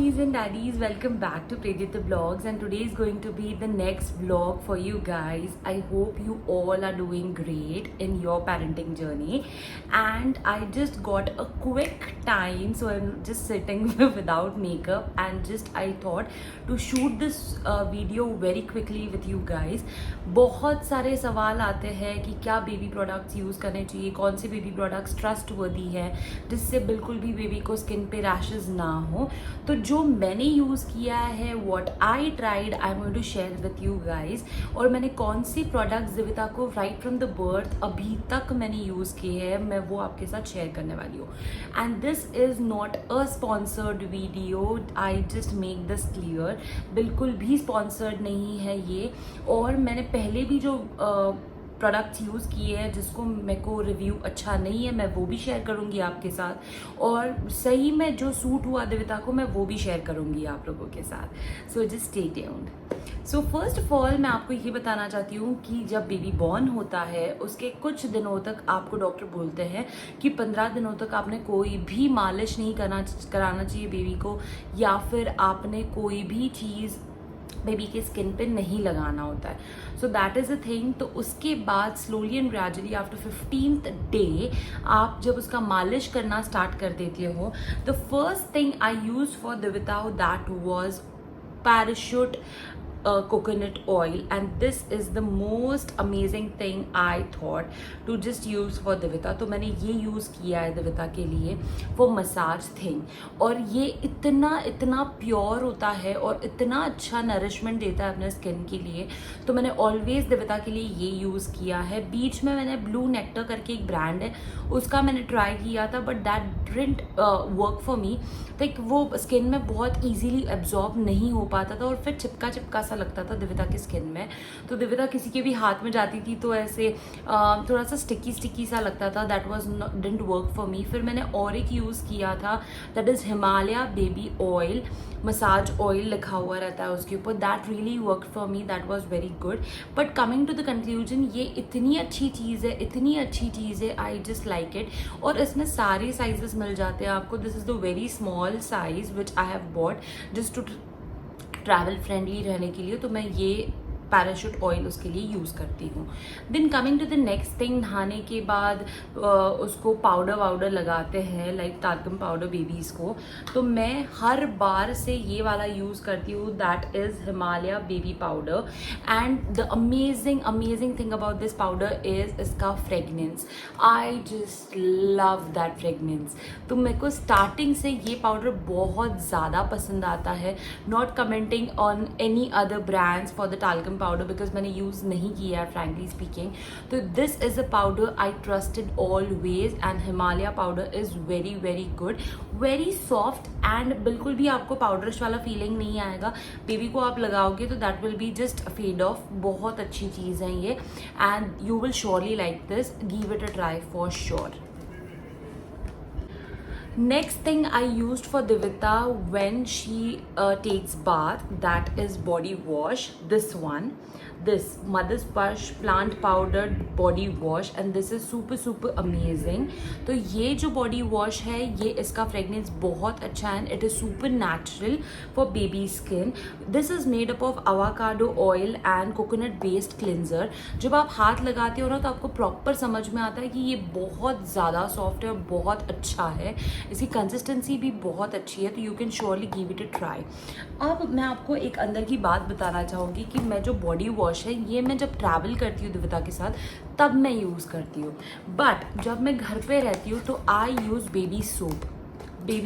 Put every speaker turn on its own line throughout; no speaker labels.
Mummies and daddies, welcome back to Predita Vlogs, and today is going to be the next vlog for you guys. I hope you all are doing great in your parenting journey, and I just got a quick time, so I'm just sitting without makeup, and I thought to shoot this video very quickly with you guys. बहुत सारे सवाल आते हैं कि क्या baby products use करने चाहिए, कौन से बेबी प्रोडक्ट्स ट्रस्टवर्दी है जिससे बिल्कुल भी बेबी को स्किन पे रैशेस ना हो. तो जो मैंने यूज़ किया है, what I tried, I am going to share with you guys. और मैंने कौन सी प्रोडक्ट्स दिविता को राइट फ्रॉम द बर्थ अभी तक मैंने यूज़ किए हैं, मैं वो आपके साथ शेयर करने वाली हूँ. And this is not a sponsored video, I just make this clear. बिल्कुल भी स्पॉन्सर्ड नहीं है ये. और मैंने पहले भी जो प्रोडक्ट्स यूज़ किए हैं जिसको मेरे को रिव्यू अच्छा नहीं है, मैं वो भी शेयर करूँगी आपके साथ. और सही में जो सूट हुआ दिविता को, मैं वो भी शेयर करूँगी आप लोगों के साथ. So just stay tuned. So first of all मैं आपको ये बताना चाहती हूँ कि जब बेबी बॉर्न होता है उसके कुछ दिनों तक आपको डॉक्टर बोलते हैं कि 15 दिनों तक आपने कोई भी मालिश नहीं कराना चाहिए बेबी को, या फिर आपने कोई भी चीज़ बेबी के स्किन पे नहीं लगाना होता है. So that is a thing. तो उसके बाद slowly and gradually after 15th day आप जब उसका मालिश करना स्टार्ट कर देते हो, the first thing I use for Divita that was Parachute coconut oil, and this is the most amazing thing I thought to just use for दिविता. तो मैंने ये यूज़ किया है दिविता के लिए for massage thing, और ये इतना प्योर होता है और इतना अच्छा नरिशमेंट देता है अपने स्किन के लिए. तो मैंने ऑलवेज दिविता के लिए ये यूज़ किया है. बीच में मैंने ब्लू नेक्टर करके एक ब्रांड है, उसका मैंने ट्राई किया था, but that didn't work for me. Like वो स्किन में बहुत ईजीली एब्जॉर्ब नहीं हो पाता था और फिर चिपका सा लगता था दिविता की स्किन में. तो दिविता किसी के भी हाथ में जाती थी तो ऐसे थोड़ा सा स्टिकी सा लगता था. That was didn't work for me. फिर मैंने और एक यूज़ किया था, that is Himalaya baby oil, massage oil लिखा हुआ रहता है उसके ऊपर. That really work for me, that was very good. But coming to the conclusion, ये इतनी अच्छी चीज़ है, आई जस्ट लाइक इट. और इसमें सारे साइजेस मिल जाते हैं आपको. This is the very small size which I have bought just to travel friendly रहने के लिए. तो मैं ये पैराशूट ऑयल उसके लिए यूज़ करती हूँ. Then coming to the next thing, नहाने के बाद उसको पाउडर लगाते हैं, लाइक टाल्कम पाउडर बेबीज़ को. तो मैं हर बार से ये वाला यूज़ करती हूँ, that is Himalaya baby powder. And the amazing thing about this powder is इसका fragrance. I just love that fragrance. तो मेरे को स्टार्टिंग से ये पाउडर बहुत ज़्यादा पसंद आता है. Not commenting on any other brands for the talcum powder because मैंने यूज़ नहीं किया है फ्रैंकली स्पीकिंग. तो this is a powder I trusted always, and Himalaya powder is very very good, very soft, and बिल्कुल भी आपको पाउडरिश वाला फीलिंग नहीं आएगा. बेबी को आप लगाओगे तो that will be just fade off. बहुत अच्छी चीज़ है ये, and you will surely like this. Give it a try for sure. Next thing I used for Divita when she takes bath, that is body wash. This Mother's Sparsh plant powdered body wash, and this is super amazing. तो ये जो body wash है, ये इसका fragrance बहुत अच्छा है, and it is super natural for baby skin. This is made up of avocado oil and coconut based cleanser. जब आप हाथ लगाते हो ना तो आपको प्रॉपर समझ में आता है कि ये बहुत ज़्यादा सॉफ्ट है और बहुत अच्छा है. इसकी कंसिस्टेंसी भी बहुत अच्छी है, तो you can surely give it a try. अब मैं आपको एक अंदर की बात बताना चाहूँगी कि मैं जो बॉडी वॉश है, ये मैं जब ट्रैवल करती हूँ दिविता के साथ तब मैं यूज़ करती हूँ. बट जब मैं घर पे रहती हूँ तो I use baby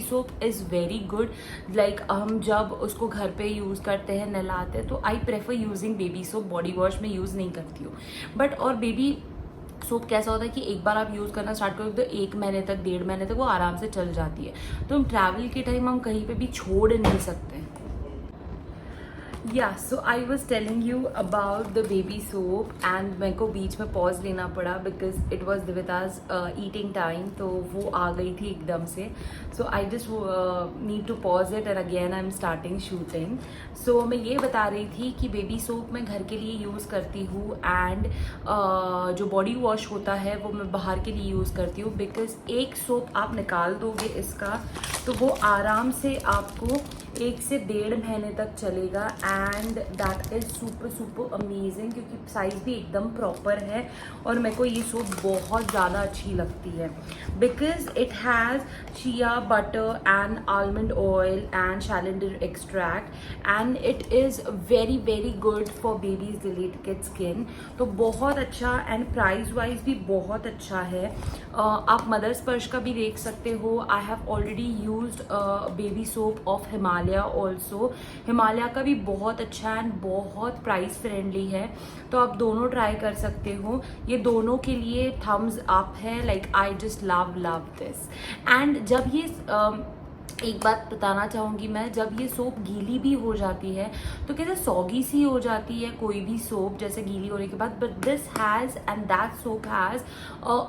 soap is very good. Like हम जब उसको घर पे यूज़ करते हैं, नहलाते हैं, तो I prefer using baby soap. Body wash में यूज़ नहीं करती हूँ. बट और बेबी सोप कैसा होता है कि एक बार आप यूज़ करना स्टार्ट करोगे तो 1 महीने तक, 1.5 महीने तक वो आराम से चल जाती है. तो हम ट्रैवल के टाइम हम कहीं पे भी छोड़ नहीं सकते. Yeah, so I was telling you about the baby soap and मेरे को बीच में पॉज लेना पड़ा because it was Divita's eating time, तो वो आ गई थी एकदम से. So I just need to pause it and again I'm starting shooting. So मैं ये बता रही थी कि बेबी सोप मैं घर के लिए यूज़ करती हूँ एंड जो बॉडी वॉश होता है वो मैं बाहर के लिए यूज़ करती हूँ बिकॉज एक सोप आप निकाल दोगे इसका तो वो आराम से आपको 1 से 1.5 महीने तक चलेगा and that is super super amazing क्योंकि साइज़ भी एकदम प्रॉपर है और मेरे को ये सोप बहुत ज़्यादा अच्छी लगती है because it has shea butter and almond oil and lavender extract and it is very very good for babies delicate skin. तो बहुत अच्छा एंड प्राइस वाइज भी बहुत अच्छा है. आप मदर स्पर्श का भी देख सकते हो. I have already used baby soap of Himalaya also. Himalaya का भी बहुत अच्छा एंड बहुत प्राइस फ्रेंडली है तो आप दोनों ट्राई कर सकते हो. ये दोनों के लिए थम्स अप है. Like I just love this. And जब ये एक बात बताना चाहूँगी मैं, जब ये सोप गीली भी हो जाती है तो कैसे सॉगी सी हो जाती है कोई भी सोप जैसे गीली होने के बाद, but this has and that soap has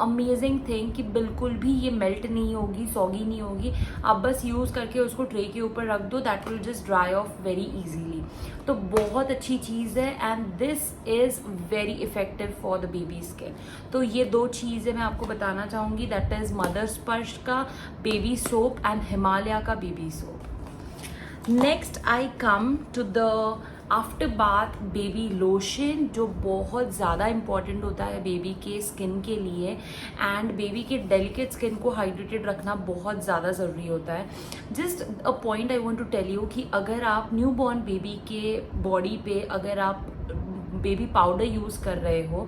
amazing thing कि बिल्कुल भी ये मेल्ट नहीं होगी, सॉगी नहीं होगी. आप बस यूज़ करके उसको ट्रे के ऊपर रख दो, that will just dry of very easily. तो बहुत अच्छी चीज़ है and this is very effective for the baby skin. तो ये 2 चीज़ें मैं आपको बताना चाहूँगी, दैट इज़ मदर स्पर्श का बेबी सोप एंड हिमालय का baby soap. Next I come to the after bath baby lotion जो बहुत ज़्यादा इम्पॉर्टेंट होता है बेबी के स्किन के लिए एंड बेबी के डेलिकेट स्किन को हाइड्रेटेड रखना बहुत ज़्यादा ज़रूरी होता है. Just a point I want to tell you कि अगर आप न्यू बॉर्न बेबी के बॉडी पे अगर आप बेबी पाउडर यूज़ कर रहे हो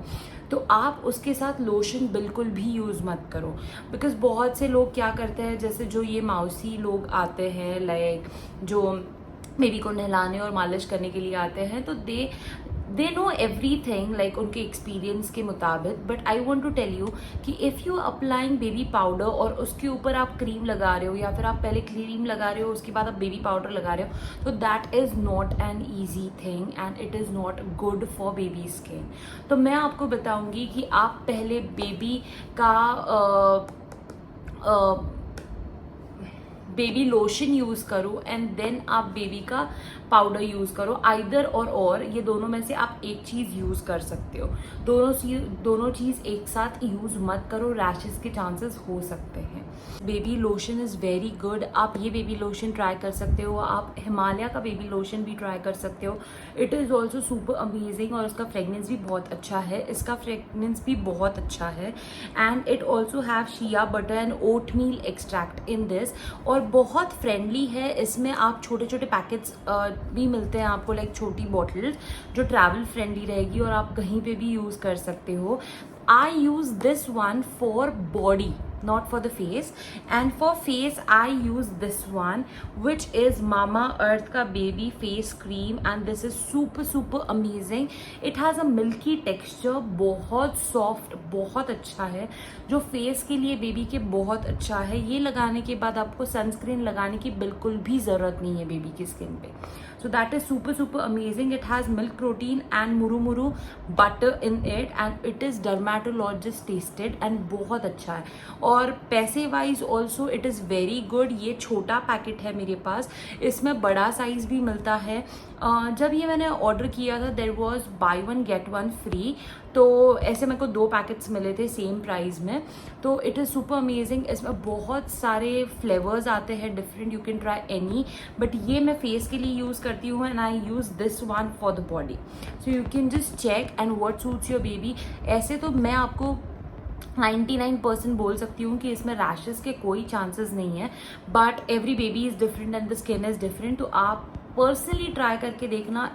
तो आप उसके साथ लोशन बिल्कुल भी यूज़ मत करो बिकॉज बहुत से लोग क्या करते हैं, जैसे जो ये मौसी लोग आते हैं लाइक जो बेबी को नहलाने और मालिश करने के लिए आते हैं तो दे नो एवरीथिंग लाइक उनके एक्सपीरियंस के मुताबिक. But I want to tell you कि if you applying baby powder और उसके ऊपर आप क्रीम लगा रहे हो या फिर आप पहले क्रीम लगा रहे हो उसके बाद आप बेबी पाउडर लगा रहे हो तो that is not an easy thing and it is not good for baby skin. तो मैं आपको बताऊंगी कि आप पहले बेबी का बेबी लोशन यूज़ करो एंड देन आप बेबी का पाउडर यूज़ करो. आइदर और ये दोनों में से आप एक चीज़ यूज़ कर सकते हो. दोनों चीज़ एक साथ यूज़ मत करो, रैशेस के चांसेस हो सकते हैं. Baby lotion is very good. आप ये बेबी लोशन ट्राई कर सकते हो. आप हिमालय का बेबी लोशन भी ट्राई कर सकते हो. It is also super amazing और उसका फ्रेगनेंस भी बहुत अच्छा है. इसका फ्रेगनेंस भी बहुत अच्छा है and it also have shea butter and oatmeal extract in this और बहुत फ्रेंडली है. इसमें आप छोटे छोटे पैकेट्स भी मिलते हैं आपको लाइक छोटी बॉटल्स जो ट्रैवल फ्रेंडली रहेगी और आप कहीं पे भी यूज़ कर सकते हो. I use this one for body, not for the face, and for face I use this one which is Mama Earth ka baby face cream and this is super super amazing. It has a milky texture, बहुत soft, बहुत अच्छा है जो face के लिए baby के बहुत अच्छा है. ये लगाने के बाद आपको सनस्क्रीन लगाने की बिल्कुल भी ज़रूरत नहीं है बेबी की स्किन पे. So that is super super amazing. It has milk protein and muru butter in it and it is dermatologist tested and बहुत अच्छा है. और पैसे wise also it is very good. ये छोटा पैकेट है मेरे पास, इसमें बड़ा साइज़ भी मिलता है. जब ये मैंने ऑर्डर किया था there was buy 1 get 1 free, तो ऐसे मेरे को 2 पैकेट्स मिले थे सेम प्राइस में. तो इट इज़ सुपर अमेजिंग. इसमें बहुत सारे फ्लेवर्स आते हैं different, you can try any, but ये मैं फेस के लिए यूज़ करती हूँ and I use this one for the body. So you can just check and what suits your baby. ऐसे तो मैं आपको 99% बोल सकती हूँ कि इसमें रैशेस के कोई चांसेस नहीं है, but every baby is different and the skin is different. तो आप पर्सनली ट्राई करके देखना.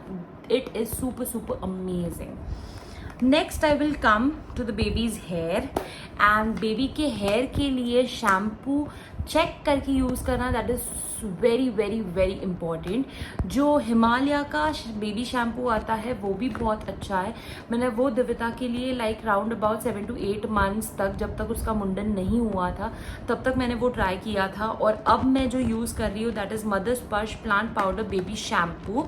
It is super super amazing. Next I will come to the babies hair and baby के हेयर के लिए शैम्पू चेक करके यूज़ करना, that is very very very important. जो हिमालय का बेबी शैम्पू आता है वो भी बहुत अच्छा है. मैंने वो दिविता के लिए like round about 7 to 8 months तक, जब तक उसका मुंडन नहीं हुआ था तब तक मैंने वो ट्राई किया था. और अब मैं जो यूज़ कर रही हूँ that is mother Sparsh plant powder baby shampoo.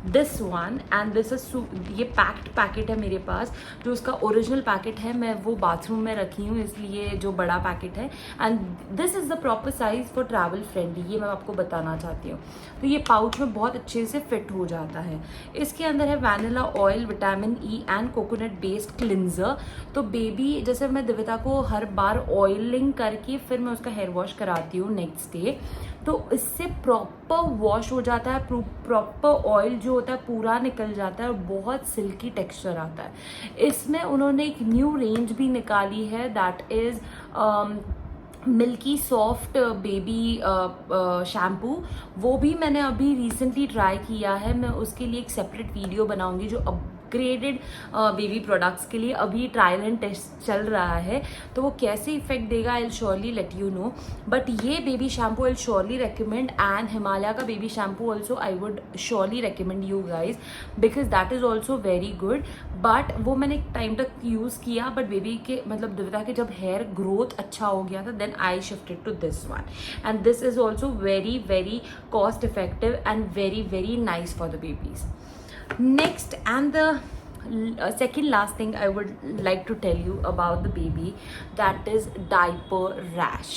This one and this is ये पैक्ड पैकेट है मेरे पास। जो उसका ओरिजिनल पैकेट है मैं वो बाथरूम में रखी हूँ, इसलिए जो बड़ा पैकेट है। And this is the proper size for travel friendly, ये मैं आपको बताना चाहती हूँ। तो ये पाउच में बहुत अच्छे से फिट हो जाता है। इसके अंदर है vanilla oil, vitamin E and coconut based cleanser. तो बेबी, जैसे मैं दिव्यता को हर बार ऑयलिंग करके फिर मैं उसका हेयर वॉश कराती हूँ नेक्स्ट डे, तो इससे प्रॉपर वॉश हो जाता है, प्रॉपर ऑयल जो होता है पूरा निकल जाता है और बहुत सिल्की टेक्सचर आता है। इसमें उन्होंने एक न्यू रेंज भी निकाली है, that is milky soft baby shampoo. वो भी मैंने अभी रिसेंटली ट्राई किया है। मैं उसके लिए एक सेपरेट वीडियो बनाऊंगी जो अपग्रेडेड बेबी प्रोडक्ट्स के लिए अभी ट्रायल एंड टेस्ट चल रहा है, तो वो कैसे इफेक्ट देगा I will surely let you know. But ये baby shampoo I will surely recommend, and Himalaya का baby shampoo also I would surely recommend you guys, because that is also very good. But वो मैंने एक time तक use किया, but baby के मतलब दिव्यता के जब हेयर ग्रोथ अच्छा हो गया था, then I shifted to this one, and this is also very very cost effective and very very nice for the babies. Next, and the second last thing I would like to tell you about the baby, that is diaper rash.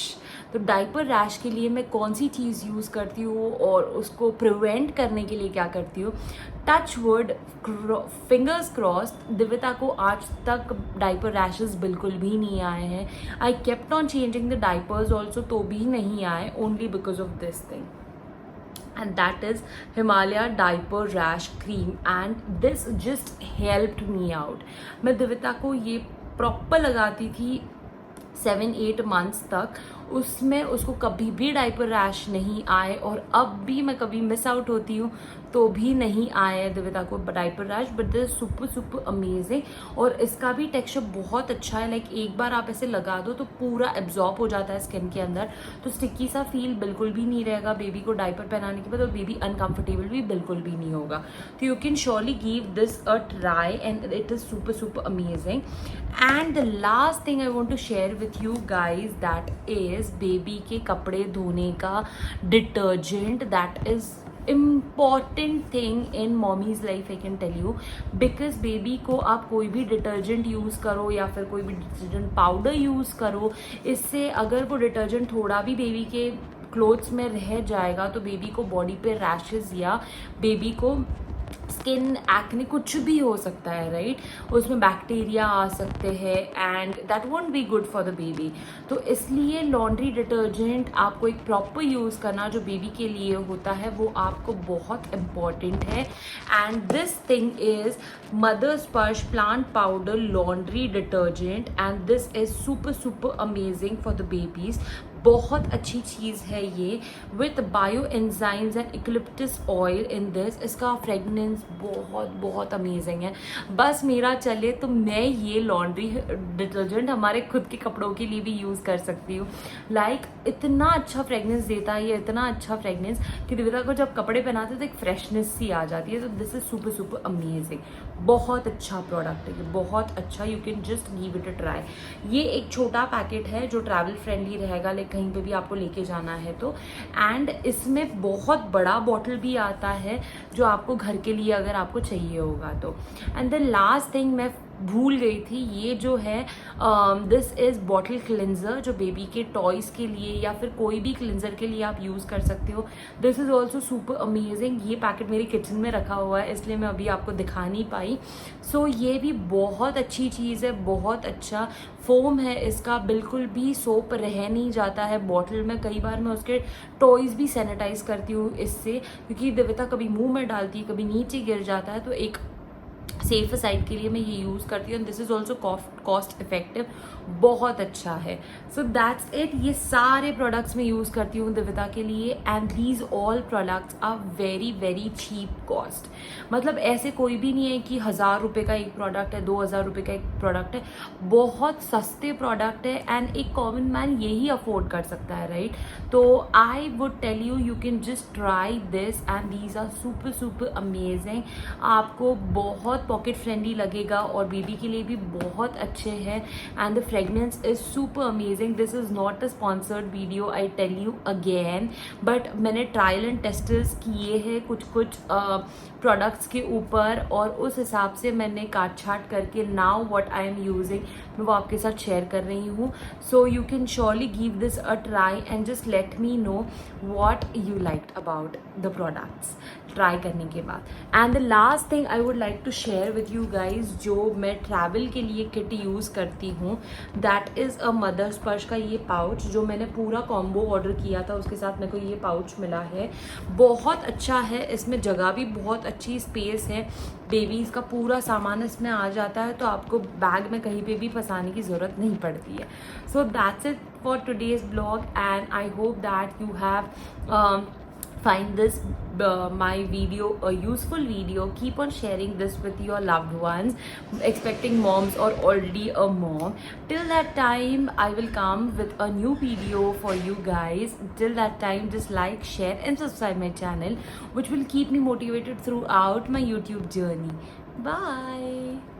तो diaper rash के लिए मैं कौन सी चीज़ use करती हूँ और उसको prevent करने के लिए क्या करती हूँ, टच वुड, फिंगर्स क्रॉस्ड, दिव्यता को आज तक डाइपर रैशेस बिल्कुल भी नहीं आए हैं. I kept on changing the diapers also, तो भी नहीं आए, only because of this thing, and that is Himalaya diaper rash cream, and this just helped me out. मैं दिव्यता को ये प्रॉपर लगाती थी 7-8 मंथ्स तक, उसमें उसको कभी भी डाइपर रैश नहीं आए, और अब भी मैं कभी मिस आउट होती हूँ तो भी नहीं आए दिव्यता को diaper rash. But this super super amazing, और इसका भी टेक्सचर बहुत अच्छा है. लाइक एक बार आप ऐसे लगा दो तो पूरा एब्जॉर्ब हो जाता है स्किन के अंदर, तो स्टिकी सा फील बिल्कुल भी नहीं रहेगा बेबी को डाइपर पहनाने के बाद, और बेबी अनकंफर्टेबल भी बिल्कुल भी नहीं होगा. तो you can surely give this a try, and it is super super amazing. And the last thing I want to share with you guys, that is baby के कपड़े धोने का detergent. That is important thing in mommy's life, I can tell you, because baby को आप कोई भी detergent use करो या फिर कोई भी डिटर्जेंट पाउडर यूज़ करो, इससे अगर वो डिटर्जेंट थोड़ा भी बेबी के क्लोथ्स में रह जाएगा तो बेबी को बॉडी पे रैशेस या बेबी को स्किन एक्ने कुछ भी हो सकता है, राइट. उसमें बैक्टीरिया आ सकते हैं, and that won't be good for the baby. तो इसलिए लॉन्ड्री डिटर्जेंट आपको एक प्रॉपर यूज़ करना जो बेबी के लिए होता है वो आपको बहुत इम्पॉर्टेंट है. And this thing is Mother Sparsh plant powder laundry detergent, and this is super super amazing for the babies. बहुत अच्छी चीज़ है ये, with bio enzymes and eucalyptus oil in this. इसका फ्रेगनेंस बहुत बहुत अमेजिंग है. बस मेरा चले तो मैं ये लॉन्ड्री डिटर्जेंट हमारे खुद के कपड़ों के लिए भी यूज़ कर सकती हूँ. लाइक इतना अच्छा फ्रेगनेंस देता है ये, इतना अच्छा फ्रेगनेंस कि दिव्यता को जब कपड़े पहनाते तो एक फ्रेशनेस सी आ जाती है. तो this is super super amazing. बहुत अच्छा प्रोडक्ट है ये, बहुत अच्छा. You can just give it a try. ये एक छोटा पैकेट है जो ट्रैवल फ्रेंडली रहेगा, लाइक कहीं पे भी आपको लेके जाना है तो. एंड इसमें बहुत बड़ा बॉटल भी आता है जो आपको घर के लिए अगर आपको चाहिए होगा तो. एंड द लास्ट थिंग मैं भूल गई थी, ये जो है दिस इज़ बॉटल क्लिनजर, जो बेबी के टॉयज़ के लिए या फिर कोई भी क्लिनजर के लिए आप यूज़ कर सकते हो. This is also super amazing. ये पैकेट मेरी किचन में रखा हुआ है इसलिए मैं अभी आपको दिखा नहीं पाई. सो ये भी बहुत अच्छी चीज़ है, बहुत अच्छा फोम है इसका, बिल्कुल भी सोप रह नहीं जाता है बॉटल में. कई बार मैं उसके टॉयज़ भी सैनिटाइज करती हूँ इससे, क्योंकि दिव्यता कभी मुंह में डालती है कभी नीचे गिर जाता है, तो एक सेफ साइड के लिए मैं ये यूज़ करती हूँ. This is also cost effective, बहुत अच्छा है. So that's it. ये सारे प्रोडक्ट्स मैं यूज़ करती हूँ दिव्यता के लिए, and these all products are very very cheap cost. मतलब ऐसे कोई भी नहीं है कि 1000 रुपये का एक प्रोडक्ट है, 2000 रुपये का एक प्रोडक्ट है. बहुत सस्ते प्रोडक्ट है, एंड एक कॉमन मैन यही अफोर्ड कर सकता है, राइट. तो I would tell you, you can just try this, and these are super super amazing. आपको बहुत पॉकेट फ्रेंडली लगेगा और बेबी के लिए भी बहुत अच्छे हैं. And the fragrance is super amazing. This is not a sponsored video, I tell you again, but मैंने ट्रायल एंड टेस्टर्स किए हैं कुछ प्रोडक्ट्स के ऊपर और उस हिसाब से मैंने काट छाट करके now what I am using मैं वो आपके साथ शेयर कर रही हूँ. So you can surely give this a try and just let me know what you liked about the products try करने के बाद. And the last thing I would like to share with you guys, जो मैं travel के लिए kit use करती हूँ, that is a mother स्पर्श का ये पाउच जो मैंने पूरा कॉम्बो ऑर्डर किया था, उसके साथ मेरे को ये पाउच मिला है. बहुत अच्छा है, इसमें जगह भी बहुत अच्छी स्पेस है, बेबीज़ का पूरा सामान इसमें आ जाता है, तो आपको बैग में कहीं पे भी फंसाने की ज़रूरत नहीं पड़ती है. So that's it for today's blog and I hope that you have find this my video a useful video. Keep on sharing this with your loved ones, expecting moms or already a mom. Till that time I will come with a new video for you guys. Till that time just like, share and subscribe my channel, which will keep me motivated throughout my YouTube journey. Bye.